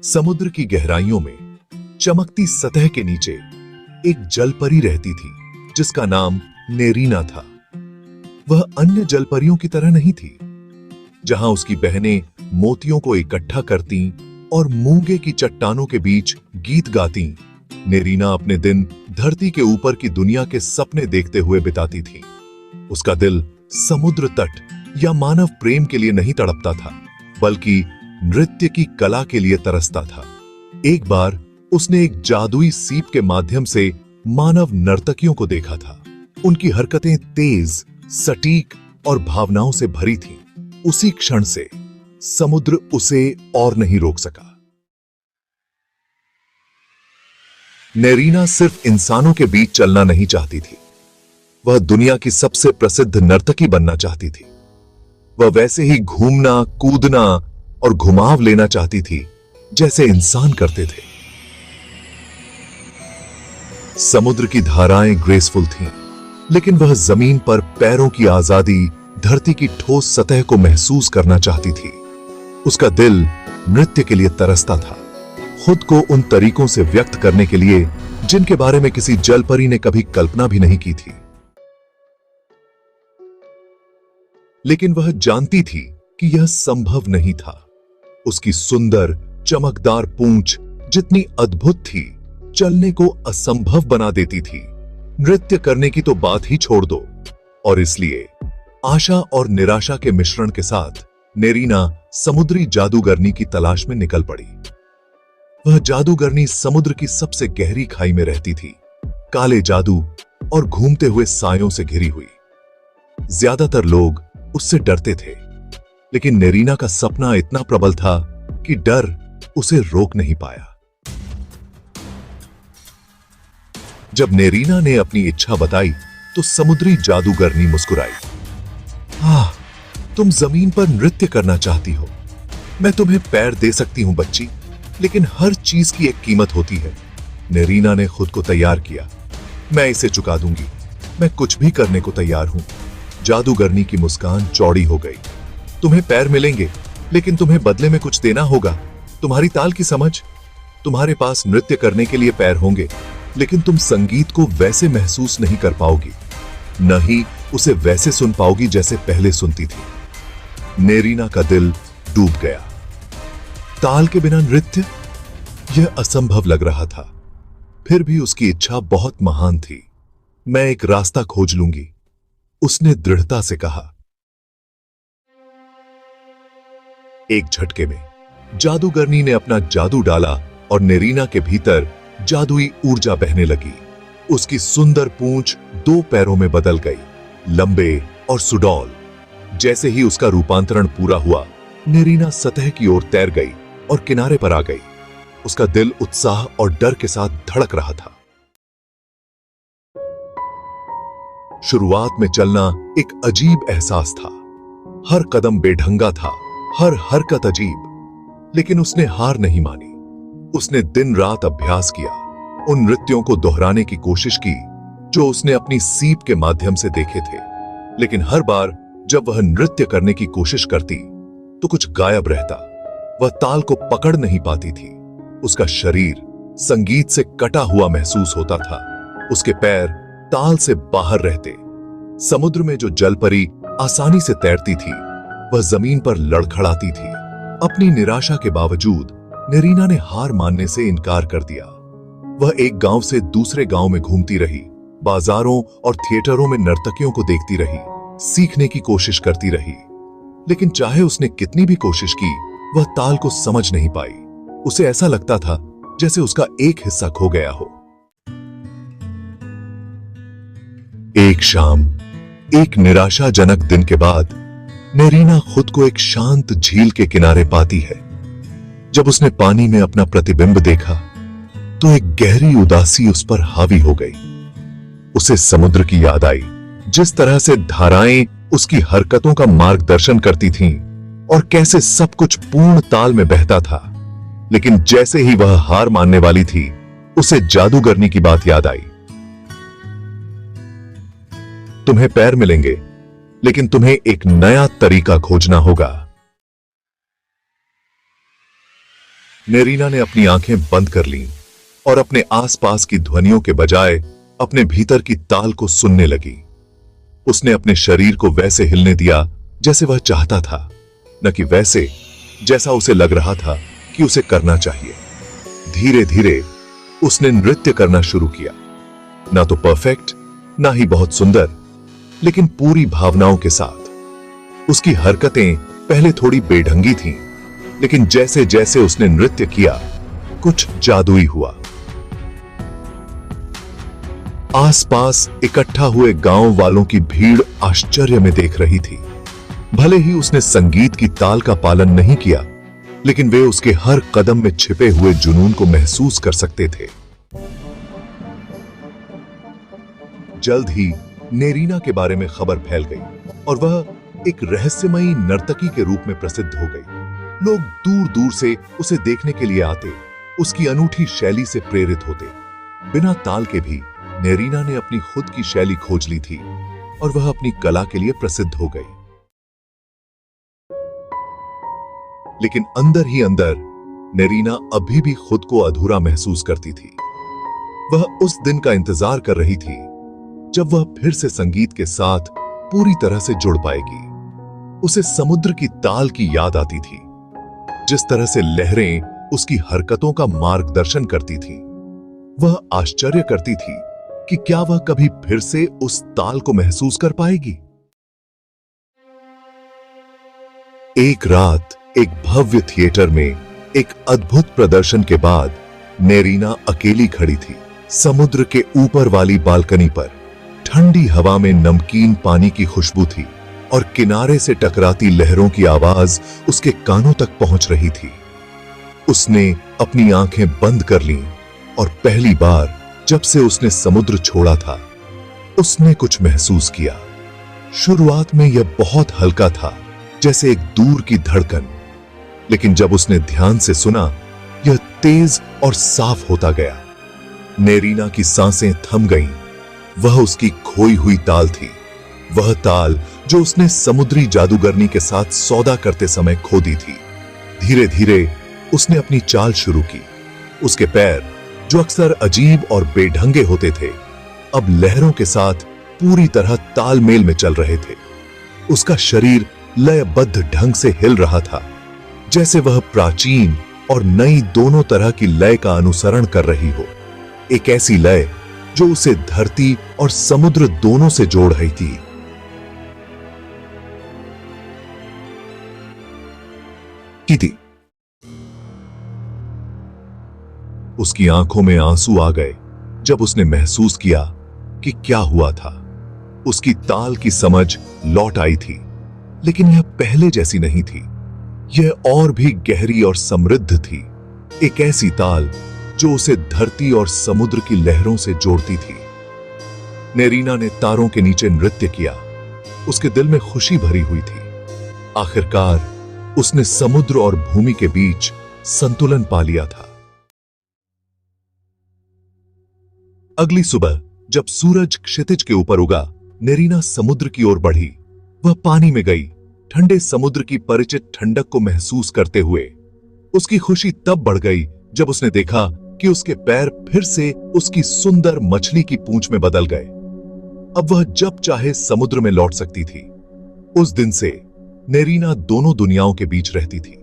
समुद्र की गहराइयों में चमकती सतह के नीचे एक जलपरी रहती थी जिसका नाम नेरीना था। वह अन्य जलपरियों की तरह नहीं थी। जहां उसकी बहनें मोतियों को इकट्ठा करती और मूंगे की चट्टानों के बीच गीत गाती, नेरीना अपने दिन धरती के ऊपर की दुनिया के सपने देखते हुए बिताती थी। उसका दिल समुद्र तट या मानव प्रेम के लिए नहीं तड़पता था, बल्कि नृत्य की कला के लिए तरसता था। एक बार उसने एक जादुई सीप के माध्यम से मानव नर्तकियों को देखा था। उनकी हरकतें तेज, सटीक और भावनाओं से भरी थीं। उसी क्षण से समुद्र उसे और नहीं रोक सका। नेरीना सिर्फ इंसानों के बीच चलना नहीं चाहती थी, वह दुनिया की सबसे प्रसिद्ध नर्तकी बनना चाहती थी। वह वैसे ही घूमना, कूदना और घुमाव लेना चाहती थी जैसे इंसान करते थे। समुद्र की धाराएं ग्रेसफुल थीं, लेकिन वह जमीन पर पैरों की आजादी, धरती की ठोस सतह को महसूस करना चाहती थी। उसका दिल नृत्य के लिए तरसता था, खुद को उन तरीकों से व्यक्त करने के लिए जिनके बारे में किसी जलपरी ने कभी कल्पना भी नहीं की थी। लेकिन वह जानती थी कि यह संभव नहीं था। उसकी सुंदर, चमकदार पूंछ जितनी अद्भुत थी, चलने को असंभव बना देती थी। नृत्य करने की तो बात ही छोड़ दो। और इसलिए आशा और निराशा के मिश्रण के साथ नेरीना समुद्री जादूगरनी की तलाश में निकल पड़ी। वह जादूगरनी समुद्र की सबसे गहरी खाई में रहती थी, काले जादू और घूमते हुए सायों से घिरी हुई। ज्यादातर लोग उससे डरते थे, लेकिन नेरीना का सपना इतना प्रबल था कि डर उसे रोक नहीं पाया। जब नेरीना ने अपनी इच्छा बताई तो समुद्री जादूगरनी मुस्कुराई। तुम जमीन पर नृत्य करना चाहती हो, मैं तुम्हें पैर दे सकती हूं बच्ची, लेकिन हर चीज की एक कीमत होती है। नेरीना ने खुद को तैयार किया। मैं इसे चुका दूंगी, मैं कुछ भी करने को तैयार हूं। जादूगरनी की मुस्कान चौड़ी हो गई। तुम्हें पैर मिलेंगे, लेकिन तुम्हें बदले में कुछ देना होगा। तुम्हारी ताल की समझ। तुम्हारे पास नृत्य करने के लिए पैर होंगे, लेकिन तुम संगीत को वैसे महसूस नहीं कर पाओगी, न ही उसे वैसे सुन पाओगी जैसे पहले सुनती थी। नेरीना का दिल डूब गया। ताल के बिना नृत्य, यह असंभव लग रहा था। फिर भी उसकी इच्छा बहुत महान थी। मैं एक रास्ता खोज लूंगी, उसने दृढ़ता से कहा। एक झटके में जादूगरनी ने अपना जादू डाला और नेरीना के भीतर जादुई ऊर्जा बहने लगी। उसकी सुंदर पूंछ 2 पैरों में बदल गई, लंबे और सुडौल। जैसे ही उसका रूपांतरण पूरा हुआ, नेरीना सतह की ओर तैर गई और किनारे पर आ गई। उसका दिल उत्साह और डर के साथ धड़क रहा था। शुरुआत में चलना एक अजीब एहसास था। हर कदम बेढंगा था, हर हरकत अजीब, लेकिन उसने हार नहीं मानी। उसने दिन रात अभ्यास किया, उन नृत्यों को दोहराने की कोशिश की जो उसने अपनी सीप के माध्यम से देखे थे। लेकिन हर बार जब वह नृत्य करने की कोशिश करती तो कुछ गायब रहता। वह ताल को पकड़ नहीं पाती थी। उसका शरीर संगीत से कटा हुआ महसूस होता था। उसके पैर ताल से बाहर रहते। समुद्र में जो जलपरी आसानी से तैरती थी, वह जमीन पर लड़खड़ाती थी। अपनी निराशा के बावजूद नेरीना ने हार मानने से इनकार कर दिया। वह एक गांव से दूसरे गांव में घूमती रही, बाजारों और थिएटरों में नर्तकियों को देखती रही, सीखने की कोशिश करती रही। लेकिन चाहे उसने कितनी भी कोशिश की, वह ताल को समझ नहीं पाई। उसे ऐसा लगता था जैसे उसका एक हिस्सा खो गया हो। एक शाम, एक निराशाजनक दिन के बाद, नेरीना खुद को एक शांत झील के किनारे पाती है। जब उसने पानी में अपना प्रतिबिंब देखा तो एक गहरी उदासी उस पर हावी हो गई। उसे समुद्र की याद आई, जिस तरह से धाराएं उसकी हरकतों का मार्गदर्शन करती थीं और कैसे सब कुछ पूर्ण ताल में बहता था। लेकिन जैसे ही वह हार मानने वाली थी, उसे जादूगरनी की बात याद आई। तुम्हें पैर मिलेंगे, लेकिन तुम्हें एक नया तरीका खोजना होगा। नेरीना ने अपनी आंखें बंद कर लीं और अपने आसपास की ध्वनियों के बजाय अपने भीतर की ताल को सुनने लगी। उसने अपने शरीर को वैसे हिलने दिया जैसे वह चाहता था, न कि वैसे जैसा उसे लग रहा था कि उसे करना चाहिए। धीरे धीरे उसने नृत्य करना शुरू किया, ना तो परफेक्ट, ना ही बहुत सुंदर, लेकिन पूरी भावनाओं के साथ। उसकी हरकतें पहले थोड़ी बेढंगी थीं, लेकिन जैसे जैसे उसने नृत्य किया, कुछ जादुई हुआ। आसपास इकट्ठा हुए गांव वालों की भीड़ आश्चर्य में देख रही थी। भले ही उसने संगीत की ताल का पालन नहीं किया, लेकिन वे उसके हर कदम में छिपे हुए जुनून को महसूस कर सकते थे। जल्द ही नेरीना के बारे में खबर फैल गई और वह एक रहस्यमयी नर्तकी के रूप में प्रसिद्ध हो गई। लोग दूर दूर से उसे देखने के लिए आते, उसकी अनूठी शैली से प्रेरित होते। बिना ताल के भी नेरीना ने अपनी खुद की शैली खोज ली थी और वह अपनी कला के लिए प्रसिद्ध हो गई। लेकिन अंदर ही अंदर नेरीना अभी भी खुद को अधूरा महसूस करती थी। वह उस दिन का इंतजार कर रही थी जब वह फिर से संगीत के साथ पूरी तरह से जुड़ पाएगी। उसे समुद्र की ताल की याद आती थी, जिस तरह से लहरें उसकी हरकतों का मार्गदर्शन करती थीं। वह आश्चर्य करती थी कि क्या वह कभी फिर से उस ताल को महसूस कर पाएगी। एक रात एक भव्य थिएटर में एक अद्भुत प्रदर्शन के बाद नेरीना अकेली खड़ी थी। समुद्र के ऊपर वाली बालकनी पर ठंडी हवा में नमकीन पानी की खुशबू थी और किनारे से टकराती लहरों की आवाज उसके कानों तक पहुंच रही थी। उसने अपनी आंखें बंद कर लीं और पहली बार जब से उसने समुद्र छोड़ा था, उसने कुछ महसूस किया। शुरुआत में यह बहुत हल्का था, जैसे एक दूर की धड़कन, लेकिन जब उसने ध्यान से सुना, यह तेज और साफ होता गया। नेरीना की सांसें थम गईं। वह उसकी खोई हुई ताल थी, वह ताल जो उसने समुद्री जादूगरनी के साथ सौदा करते समय खो दी थी। धीरे धीरे उसने अपनी चाल शुरू की। उसके पैर, जो अक्सर अजीब और बेढंगे होते थे, अब लहरों के साथ पूरी तरह तालमेल में चल रहे थे। उसका शरीर लयबद्ध ढंग से हिल रहा था, जैसे वह प्राचीन और नई दोनों तरह की लय का अनुसरण कर रही हो। एक ऐसी लय जो उसे धरती और समुद्र दोनों से जोड़ रही थी। उसकी आंखों में आंसू आ गए जब उसने महसूस किया कि क्या हुआ था। उसकी ताल की समझ लौट आई थी, लेकिन यह पहले जैसी नहीं थी। यह और भी गहरी और समृद्ध थी, एक ऐसी ताल जो उसे धरती और समुद्र की लहरों से जोड़ती थी। नेरीना ने तारों के नीचे नृत्य किया। उसके दिल में खुशी भरी हुई थी। आखिरकार उसने समुद्र और भूमि के बीच संतुलन पा लिया था। अगली सुबह जब सूरज क्षितिज के ऊपर उगा, नेरीना समुद्र की ओर बढ़ी। वह पानी में गई, ठंडे समुद्र की परिचित ठंडक को महसूस करते हुए। उसकी खुशी तब बढ़ गई जब उसने देखा कि उसके पैर फिर से उसकी सुंदर मछली की पूंछ में बदल गए। अब वह जब चाहे समुद्र में लौट सकती थी। उस दिन से नेरीना दोनों दुनियाओं के बीच रहती थी।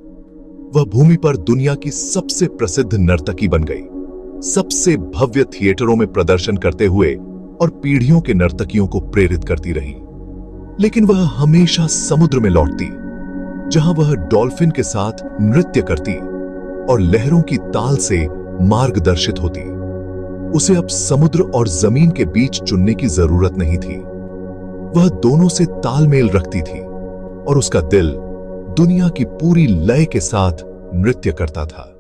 वह भूमि पर दुनिया की सबसे प्रसिद्ध नर्तकी बन गई, सबसे भव्य थिएटरों में प्रदर्शन करते हुए और पीढ़ियों के नर्तकियों को प्रेरित करती रही। लेकिन वह हमेशा समुद्र में लौटती, जहां वह डॉल्फिन के साथ नृत्य करती और लहरों की ताल से मार्गदर्शित होती। उसे अब समुद्र और जमीन के बीच चुनने की जरूरत नहीं थी। वह दोनों से तालमेल रखती थी और उसका दिल दुनिया की पूरी लय के साथ नृत्य करता था।